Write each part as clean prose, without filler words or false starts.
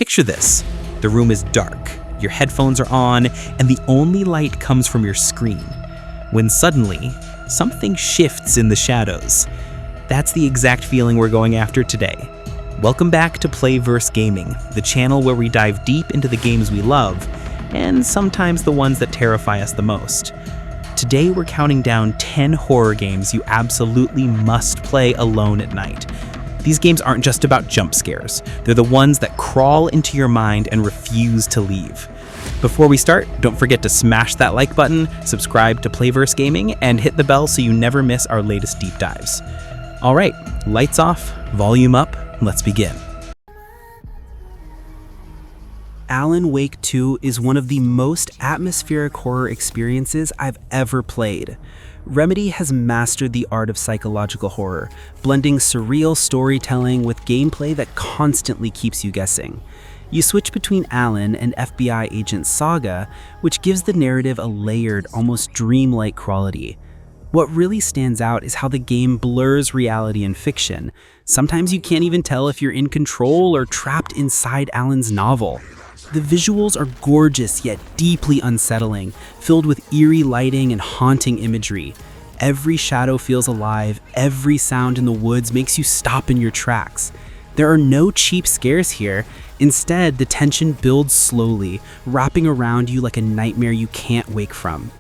Picture this. The room is dark, your headphones are on, and the only light comes from your screen. When suddenly, something shifts in the shadows. That's the exact feeling we're going after today. Welcome back to Playverse Gaming, the channel where we dive deep into the games we love, and sometimes the ones that terrify us the most. Today we're counting down 10 horror games you absolutely must play alone at night. These games aren't just about jump scares, they're the ones that crawl into your mind and refuse to leave. Before we start, don't forget to smash that like button, subscribe to Playverse Gaming, and hit the bell so you never miss our latest deep dives. Alright, lights off, volume up, let's begin. Alan Wake 2 is one of the most atmospheric horror experiences I've ever played. Remedy has mastered the art of psychological horror, blending surreal storytelling with gameplay that constantly keeps you guessing. You switch between Alan and FBI agent Saga, which gives the narrative a layered, almost dreamlike quality. What really stands out is how the game blurs reality and fiction. Sometimes you can't even tell if you're in control or trapped inside Alan's novel. The visuals are gorgeous yet deeply unsettling, filled with eerie lighting and haunting imagery. Every shadow feels alive, every sound in the woods makes you stop in your tracks. There are no cheap scares here. Instead, the tension builds slowly, wrapping around you like a nightmare you can't wake from.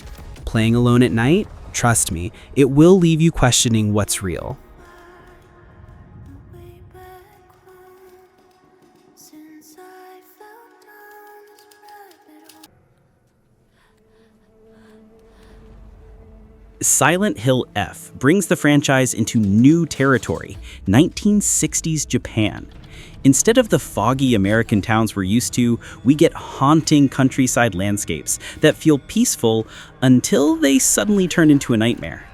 Playing alone at night? Trust me, it will leave you questioning what's real. Silent Hill F brings the franchise into new territory, 1960s Japan. Instead of the foggy American towns we're used to, we get haunting countryside landscapes that feel peaceful until they suddenly turn into a nightmare.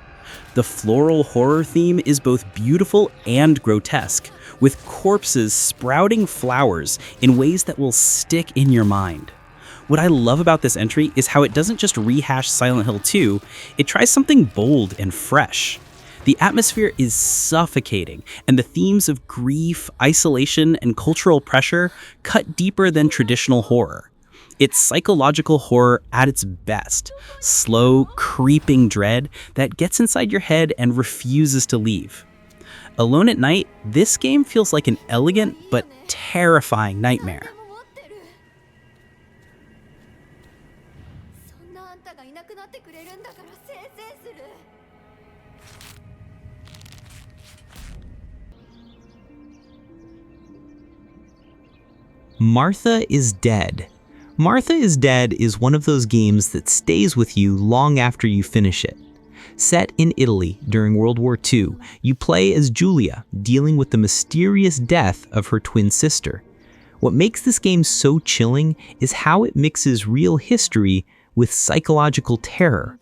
The floral horror theme is both beautiful and grotesque, with corpses sprouting flowers in ways that will stick in your mind. What I love about this entry is how it doesn't just rehash Silent Hill 2, it tries something bold and fresh. The atmosphere is suffocating, and the themes of grief, isolation, and cultural pressure cut deeper than traditional horror. It's psychological horror at its best, slow, creeping dread that gets inside your head and refuses to leave. Alone at night, this game feels like an elegant but terrifying nightmare. Martha is Dead. Martha is Dead is one of those games that stays with you long after you finish it. Set in Italy during World War II, you play as Julia, dealing with the mysterious death of her twin sister. What makes this game so chilling is how it mixes real history with psychological terror.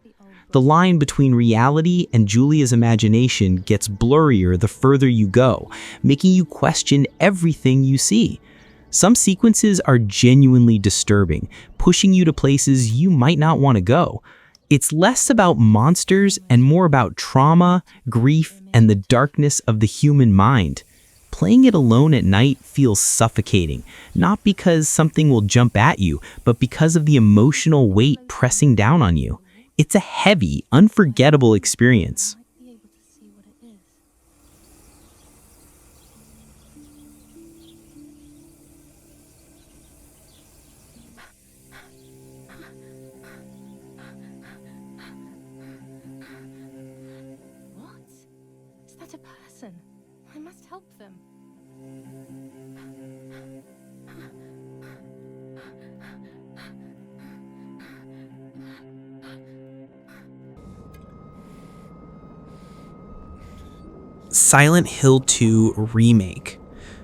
The line between reality and Julia's imagination gets blurrier the further you go, making you question everything you see. Some sequences are genuinely disturbing, pushing you to places you might not want to go. It's less about monsters and more about trauma, grief, and the darkness of the human mind. Playing it alone at night feels suffocating, not because something will jump at you, but because of the emotional weight pressing down on you. It's a heavy, unforgettable experience. I must help them. Silent Hill 2 Remake.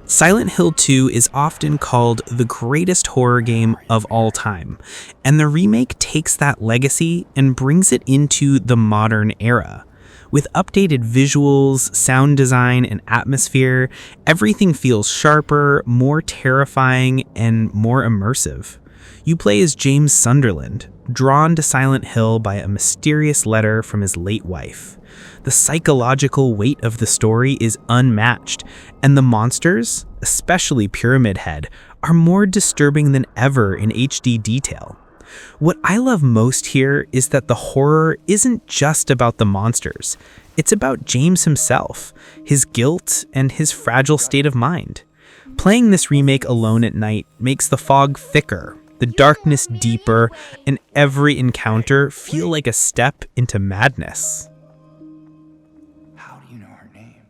Silent Hill 2 is often called the greatest horror game of all time, and the remake takes that legacy and brings it into the modern era. With updated visuals, sound design, and atmosphere, everything feels sharper, more terrifying, and more immersive. You play as James Sunderland, drawn to Silent Hill by a mysterious letter from his late wife. The psychological weight of the story is unmatched, and the monsters, especially Pyramid Head, are more disturbing than ever in HD detail. What I love most here is that the horror isn't just about the monsters. It's about James himself, his guilt, and his fragile state of mind. Playing this remake alone at night makes the fog thicker, the darkness deeper, and every encounter feel like a step into madness. How do you know her name?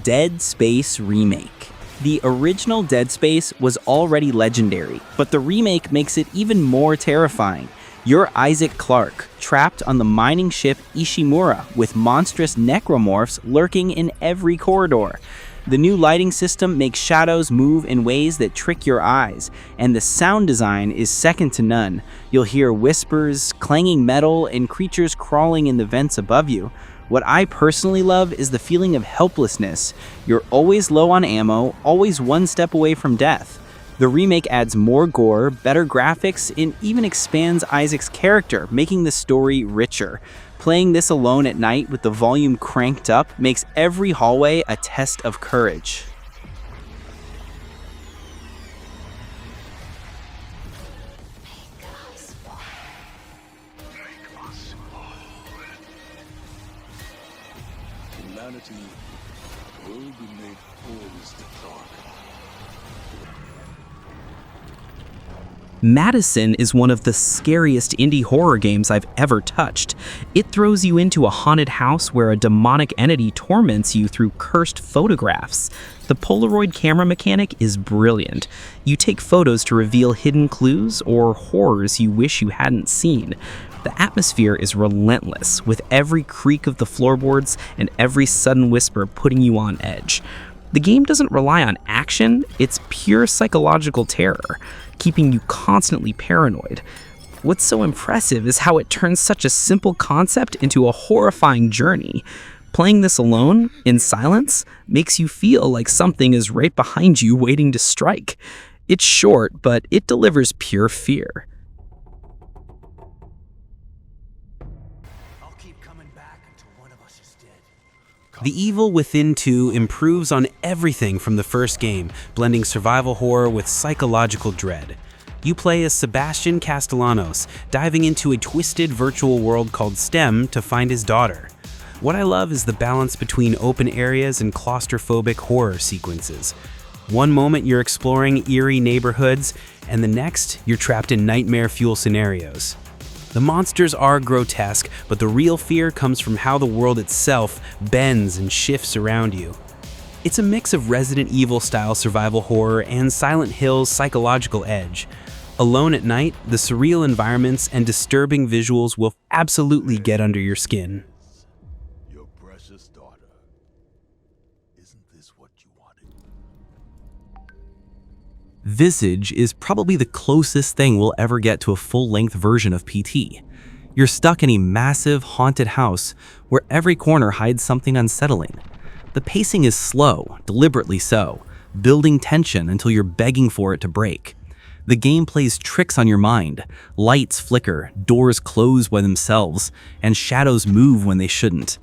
Dead Space Remake. The original Dead Space was already legendary, but the remake makes it even more terrifying. You're Isaac Clarke, trapped on the mining ship Ishimura with monstrous necromorphs lurking in every corridor. The new lighting system makes shadows move in ways that trick your eyes, and the sound design is second to none. You'll hear whispers, clanging metal, and creatures crawling in the vents above you. What I personally love is the feeling of helplessness. You're always low on ammo, always one step away from death. The remake adds more gore, better graphics, and even expands Isaac's character, making the story richer. Playing this alone at night with the volume cranked up makes every hallway a test of courage. Humanity will be made always the dark. Madison is one of the scariest indie horror games I've ever touched. It throws you into a haunted house where a demonic entity torments you through cursed photographs. The Polaroid camera mechanic is brilliant. You take photos to reveal hidden clues or horrors you wish you hadn't seen. The atmosphere is relentless, with every creak of the floorboards and every sudden whisper putting you on edge. The game doesn't rely on action, it's pure psychological terror, keeping you constantly paranoid. What's so impressive is how it turns such a simple concept into a horrifying journey. Playing this alone, in silence, makes you feel like something is right behind you waiting to strike. It's short, but it delivers pure fear. The Evil Within 2 improves on everything from the first game, blending survival horror with psychological dread. You play as Sebastian Castellanos, diving into a twisted virtual world called STEM to find his daughter. What I love is the balance between open areas and claustrophobic horror sequences. One moment you're exploring eerie neighborhoods, and the next you're trapped in nightmare-fuel scenarios. The monsters are grotesque, but the real fear comes from how the world itself bends and shifts around you. It's a mix of Resident Evil-style survival horror and Silent Hill's psychological edge. Alone at night, the surreal environments and disturbing visuals will absolutely get under your skin. Your precious daughter. Isn't this what you wanted? Visage is probably the closest thing we'll ever get to a full-length version of PT. You're stuck in a massive, haunted house where every corner hides something unsettling. The pacing is slow, deliberately so, building tension until you're begging for it to break. The game plays tricks on your mind. Lights flicker, doors close by themselves, and shadows move when they shouldn't.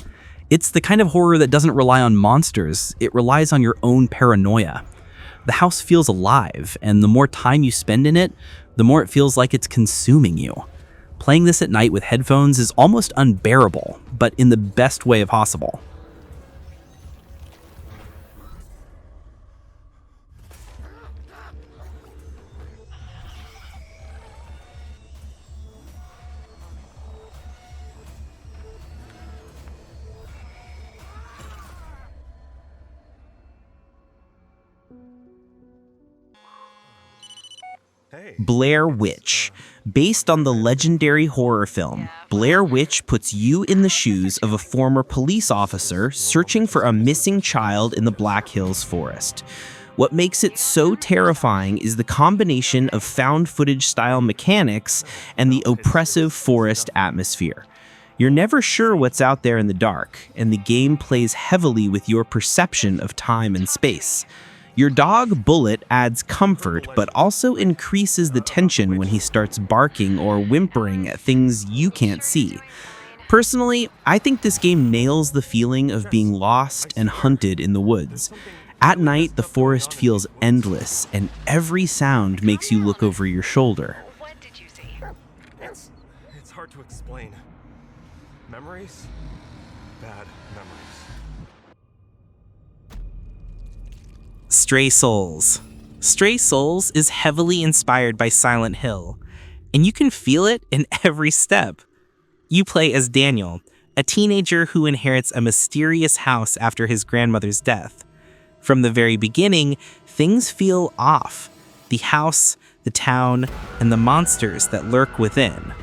It's the kind of horror that doesn't rely on monsters, it relies on your own paranoia. The house feels alive, and the more time you spend in it, the more it feels like it's consuming you. Playing this at night with headphones is almost unbearable, but in the best way possible. Blair Witch. Based on the legendary horror film, Blair Witch puts you in the shoes of a former police officer searching for a missing child in the Black Hills forest. What makes it so terrifying is the combination of found footage style mechanics and the oppressive forest atmosphere. You're never sure what's out there in the dark, and the game plays heavily with your perception of time and space. Your dog Bullet adds comfort, but also increases the tension when he starts barking or whimpering at things you can't see. Personally, I think this game nails the feeling of being lost and hunted in the woods. At night, the forest feels endless, and every sound makes you look over your shoulder. What did you see? It's hard to explain. Memories? Bad memories. Stray Souls. Stray Souls is heavily inspired by Silent Hill, and you can feel it in every step. You play as Daniel, a teenager who inherits a mysterious house after his grandmother's death. From the very beginning, things feel off. The house, the town, and the monsters that lurk within.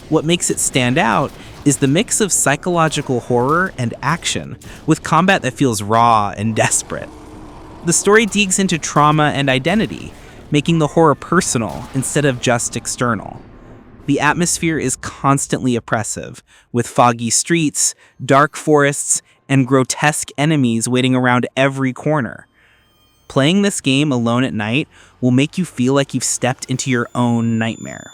What makes it stand out is the mix of psychological horror and action, with combat that feels raw and desperate. The story digs into trauma and identity, making the horror personal instead of just external. The atmosphere is constantly oppressive, with foggy streets, dark forests, and grotesque enemies waiting around every corner. Playing this game alone at night will make you feel like you've stepped into your own nightmare.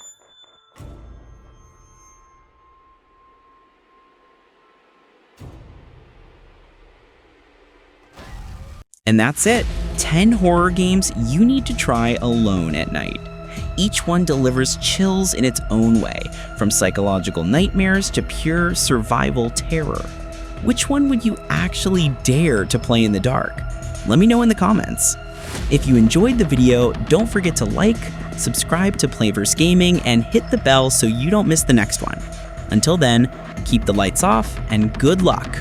And that's it. 10 horror games you need to try alone at night. Each one delivers chills in its own way, from psychological nightmares to pure survival terror. Which one would you actually dare to play in the dark? Let me know in the comments. If you enjoyed the video, don't forget to like, subscribe to Playverse Gaming, and hit the bell so you don't miss the next one. Until then, keep the lights off and good luck.